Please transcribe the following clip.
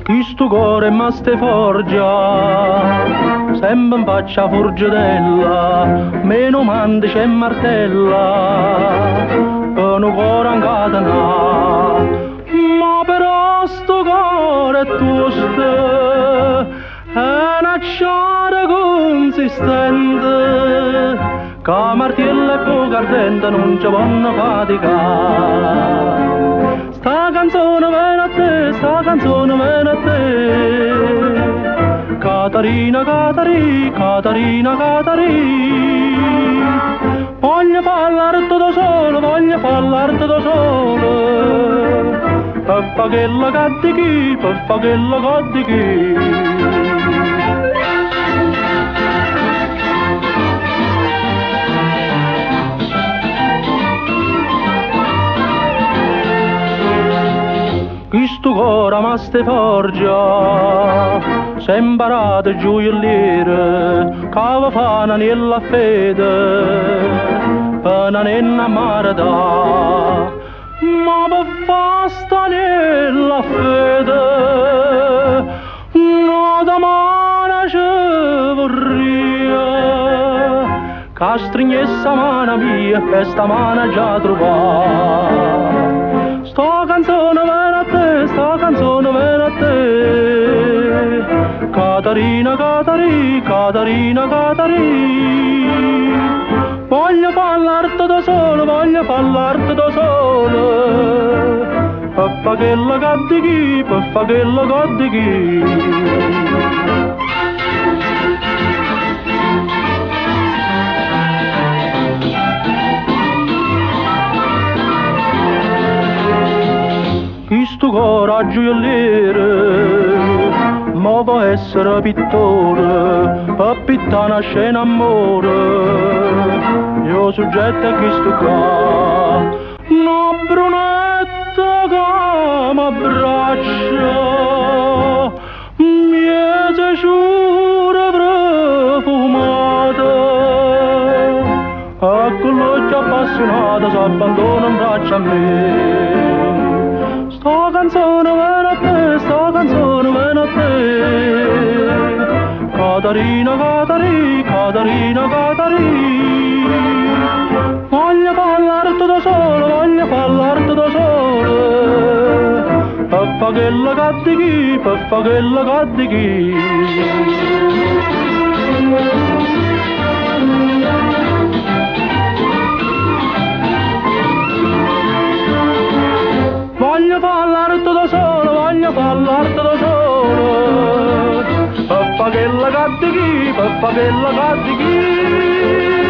Questo cuore ma ste forgia, sempre in faccia forgiatella, meno mandi c'è martella, per un cuore incatenato. Ma però sto cuore è tosto, è una sciara consistente, che martello e poco ardente non ci vanno faticare. Sta canzone viene a te, sta canzone viene a te. Catarina, Catarina, Catarina, Catarina. Voglio parlare da solo, voglio parlare da solo. Per fare la cattichi, per fare la cattichi. Questo cuore ma ste forgia, s'è imparato gioielliere, che vi fanno nella fede, per non innamorare. Ma per fa sta nella fede, no domani ci vorria, che stringesse la mano mia e sta mano già trovata. Sta canzone viene a te, sta canzone viene a te. Catarina, Catarina, Catarina, Catarina. Voglio parlarti da solo, voglio parlarti da solo. Per fare la cattichi, per fare la cattichi. Questo coraggio gioielliere, ma può essere pittore, per pittare una scena amore. Io soggetto a questo qua, una brunetta che m'abbraccia, miese giura profumata, a quell'occhio appassionato s'abbandona in braccio a me. Sta canzone viene a te, sta canzone viene a te. Catarina, Catarina, Catarina, Catarina. Voglio parlarti da solo, voglio parlarti da solo. Per fare la cattichi, per fare la cattichi. Voglio parlarti da solo, voglio parlarti da solo. Per fare la cattichi, per fare la cattichi.